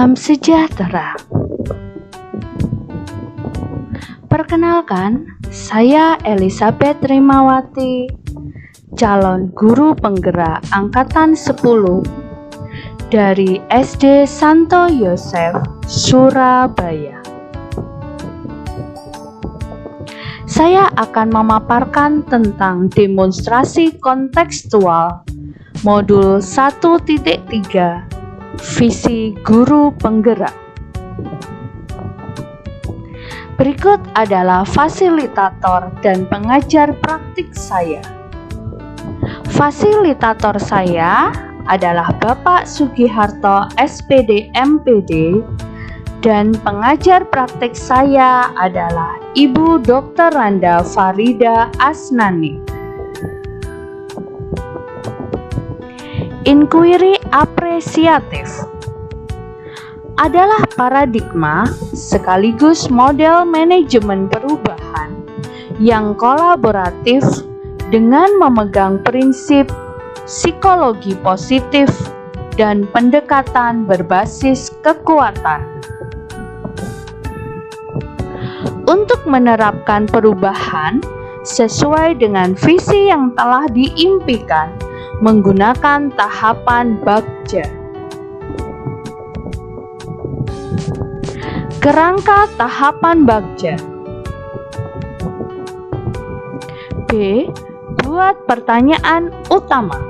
Salam sejahtera. Perkenalkan, saya Elizabeth Rimawati, calon guru penggerak angkatan 10 dari SD Santo Yosef, Surabaya. Saya akan memaparkan tentang demonstrasi kontekstual modul 1.3 Visi Guru Penggerak. Berikut adalah fasilitator dan pengajar praktik saya. Fasilitator saya adalah Bapak Sugiharto SPD MPD dan pengajar praktik saya adalah Ibu Dr. Randa Farida Asnani. Inquiry apresiatif adalah paradigma sekaligus model manajemen perubahan yang kolaboratif dengan memegang prinsip psikologi positif dan pendekatan berbasis kekuatan. Untuk menerapkan perubahan sesuai dengan visi yang telah diimpikan menggunakan tahapan bagja. Kerangka tahapan bagja. B. Buat pertanyaan utama.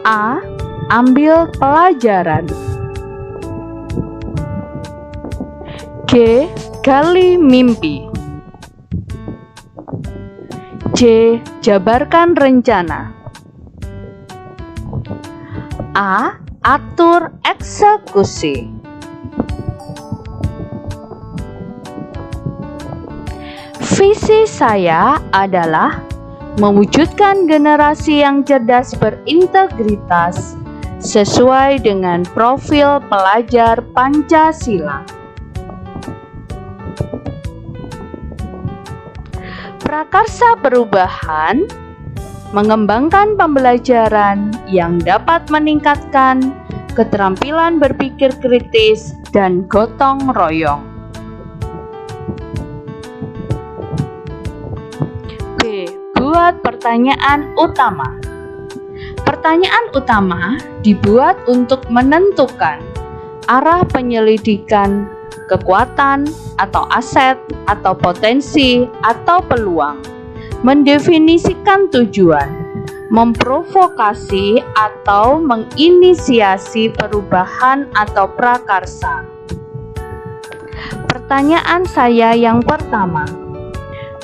A. Ambil pelajaran. G. Gali mimpi. C. Jabarkan rencana. A. Atur eksekusi. Visi saya adalah mewujudkan generasi yang cerdas berintegritas sesuai dengan profil pelajar Pancasila. Prakarsa perubahan mengembangkan pembelajaran yang dapat meningkatkan keterampilan berpikir kritis dan gotong royong. B. Buat pertanyaan utama. Pertanyaan utama dibuat untuk menentukan arah penyelidikan kekuatan atau aset atau potensi atau peluang, mendefinisikan tujuan, memprovokasi atau menginisiasi perubahan atau prakarsa. Pertanyaan saya yang pertama,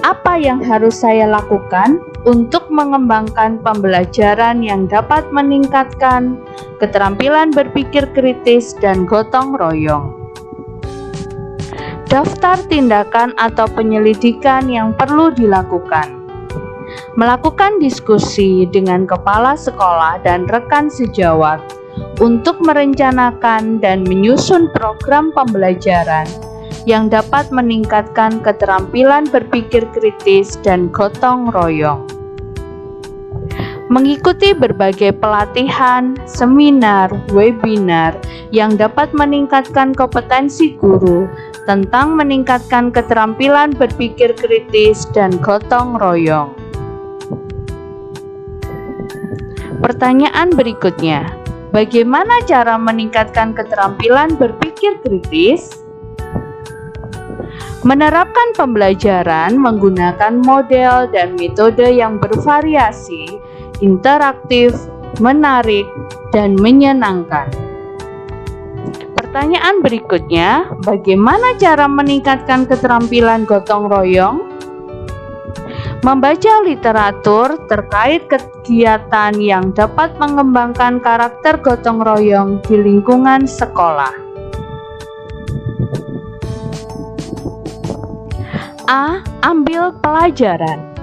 apa yang harus saya lakukan untuk mengembangkan pembelajaran yang dapat meningkatkan keterampilan berpikir kritis dan gotong royong? Daftar tindakan atau penyelidikan yang perlu dilakukan. Melakukan diskusi dengan kepala sekolah dan rekan sejawat untuk merencanakan dan menyusun program pembelajaran yang dapat meningkatkan keterampilan berpikir kritis dan gotong royong. Mengikuti berbagai pelatihan, seminar, webinar yang dapat meningkatkan kompetensi guru tentang meningkatkan keterampilan berpikir kritis dan gotong royong. Pertanyaan berikutnya, bagaimana cara meningkatkan keterampilan berpikir kritis? Menerapkan pembelajaran menggunakan model dan metode yang bervariasi, interaktif, menarik, dan menyenangkan. Pertanyaan berikutnya, bagaimana cara meningkatkan keterampilan gotong royong? Membaca literatur terkait kegiatan yang dapat mengembangkan karakter gotong royong di lingkungan sekolah. A. Ambil pelajaran.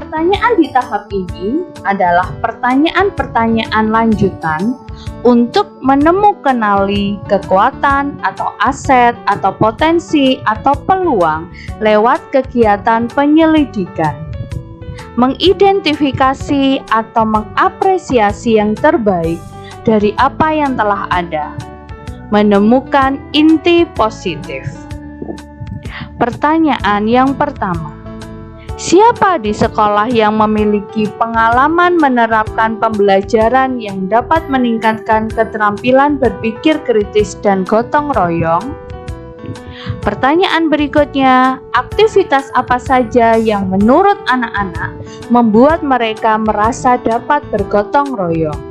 Pertanyaan di tahap ini adalah pertanyaan-pertanyaan lanjutan untuk menemukanali kekuatan atau aset atau potensi atau peluang lewat kegiatan penyelidikan. mengidentifikasi atau mengapresiasi yang terbaik dari apa yang telah ada. Menemukan inti positif. Pertanyaan yang pertama, siapa di sekolah yang memiliki pengalaman menerapkan pembelajaran yang dapat meningkatkan keterampilan berpikir kritis dan gotong royong? Pertanyaan berikutnya, aktivitas apa saja yang menurut anak-anak membuat mereka merasa dapat bergotong royong?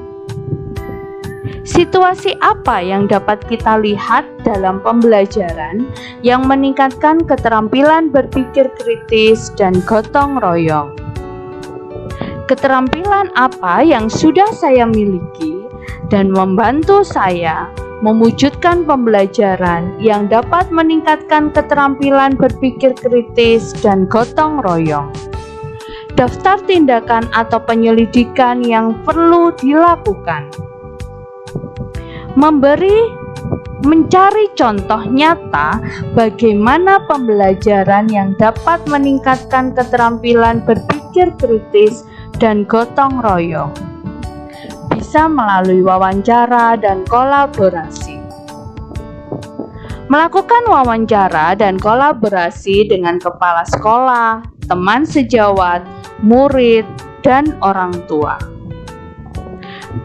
Situasi apa yang dapat kita lihat dalam pembelajaran yang meningkatkan keterampilan berpikir kritis dan gotong royong? Keterampilan apa yang sudah saya miliki dan membantu saya mewujudkan pembelajaran yang dapat meningkatkan keterampilan berpikir kritis dan gotong royong? Daftar tindakan atau penyelidikan yang perlu dilakukan. Mencari contoh nyata bagaimana pembelajaran yang dapat meningkatkan keterampilan berpikir kritis dan gotong royong. Bisa melalui wawancara dan kolaborasi. Melakukan wawancara dan kolaborasi dengan kepala sekolah, teman sejawat, murid, dan orang tua.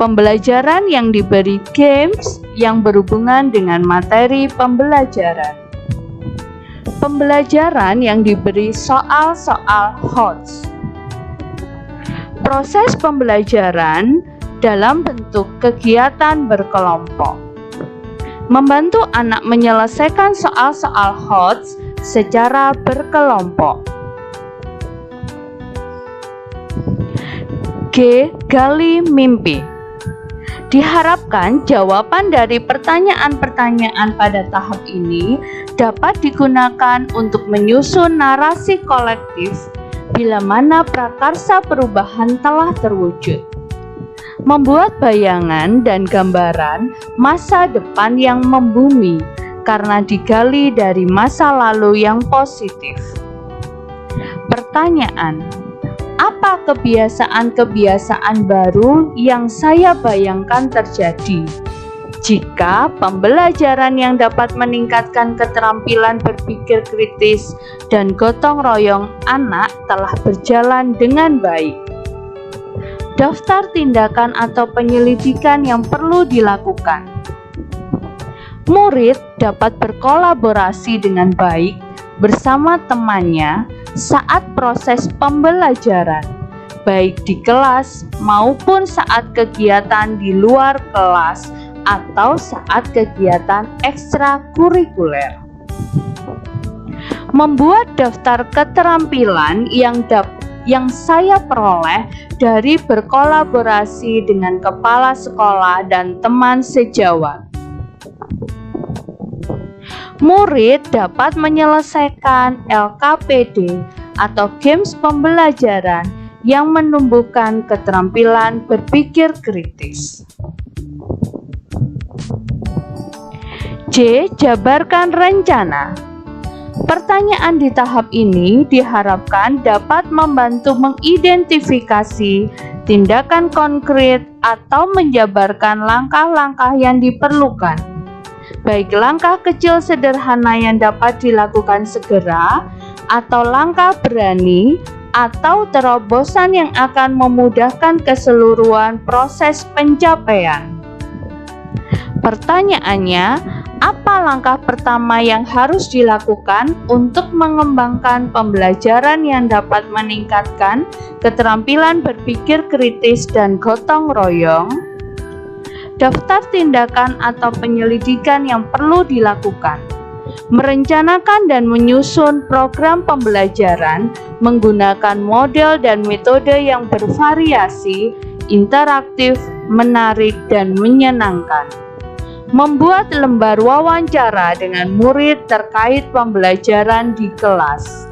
Pembelajaran yang diberi games yang berhubungan dengan materi pembelajaran. Pembelajaran yang diberi soal-soal HOTS. Proses pembelajaran dalam bentuk kegiatan berkelompok. Membantu anak menyelesaikan soal-soal HOTS secara berkelompok. G. Gali mimpi. Diharapkan jawaban dari pertanyaan-pertanyaan pada tahap ini dapat digunakan untuk menyusun narasi kolektif bila mana prakarsa perubahan telah terwujud. Membuat bayangan dan gambaran masa depan yang membumi karena digali dari masa lalu yang positif. Pertanyaan: apa kebiasaan-kebiasaan baru yang saya bayangkan terjadi jika pembelajaran yang dapat meningkatkan keterampilan berpikir kritis dan gotong royong anak telah berjalan dengan baik? Daftar tindakan atau penyelidikan yang perlu dilakukan. Murid dapat berkolaborasi dengan baik bersama temannya saat proses pembelajaran, baik di kelas maupun saat kegiatan di luar kelas atau saat kegiatan ekstrakurikuler. Membuat daftar keterampilan yang saya peroleh dari berkolaborasi dengan kepala sekolah dan teman sejawat. Murid dapat menyelesaikan LKPD atau games pembelajaran yang menumbuhkan keterampilan berpikir kritis. J. Jabarkan rencana. Pertanyaan di tahap ini diharapkan dapat membantu mengidentifikasi tindakan konkret atau menjabarkan langkah-langkah yang diperlukan. Baik langkah kecil sederhana yang dapat dilakukan segera, atau langkah berani, atau terobosan yang akan memudahkan keseluruhan proses pencapaian. Pertanyaannya, apa langkah pertama yang harus dilakukan untuk mengembangkan pembelajaran yang dapat meningkatkan keterampilan berpikir kritis dan gotong royong? Daftar tindakan atau penyelidikan yang perlu dilakukan. Merencanakan dan menyusun program pembelajaran menggunakan model dan metode yang bervariasi, interaktif, menarik, dan menyenangkan. Membuat lembar wawancara dengan murid terkait pembelajaran di kelas.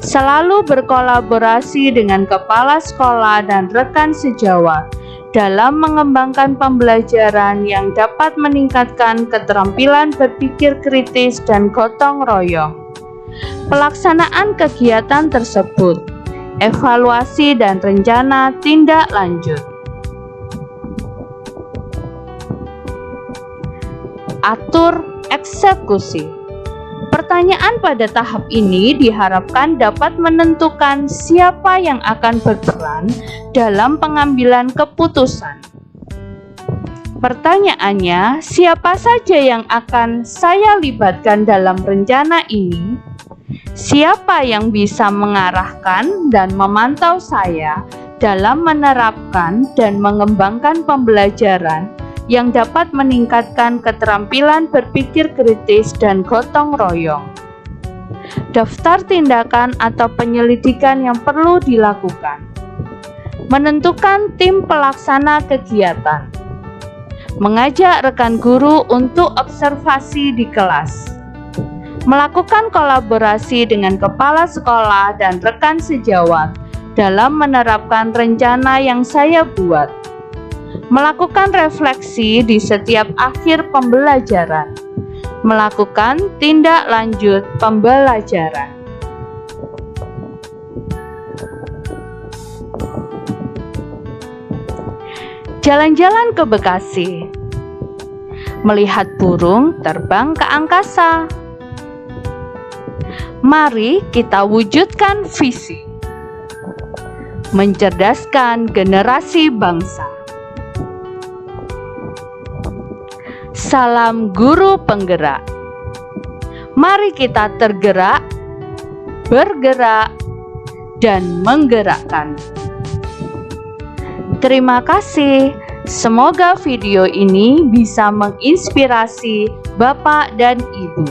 Selalu berkolaborasi dengan kepala sekolah dan rekan sejawat dalam mengembangkan pembelajaran yang dapat meningkatkan keterampilan berpikir kritis dan gotong royong. Pelaksanaan kegiatan tersebut, evaluasi dan rencana tindak lanjut. atur eksekusi. Pertanyaan pada tahap ini diharapkan dapat menentukan siapa yang akan berperan dalam pengambilan keputusan. Pertanyaannya, siapa saja yang akan saya libatkan dalam rencana ini? Siapa yang bisa mengarahkan dan memantau saya dalam menerapkan dan mengembangkan pembelajaran yang dapat meningkatkan keterampilan berpikir kritis dan gotong royong? Daftar tindakan atau penyelidikan yang perlu dilakukan. Menentukan tim pelaksana kegiatan. Mengajak rekan guru untuk observasi di kelas. Melakukan kolaborasi dengan kepala sekolah dan rekan sejawat dalam menerapkan rencana yang saya buat. Melakukan refleksi di setiap akhir pembelajaran. Melakukan tindak lanjut pembelajaran. Jalan-jalan ke Bekasi. Melihat burung terbang ke angkasa. Mari kita wujudkan visi. Mencerdaskan generasi bangsa. Salam guru penggerak. Mari kita tergerak, bergerak, dan menggerakkan. Terima kasih. Semoga video ini bisa menginspirasi Bapak dan Ibu.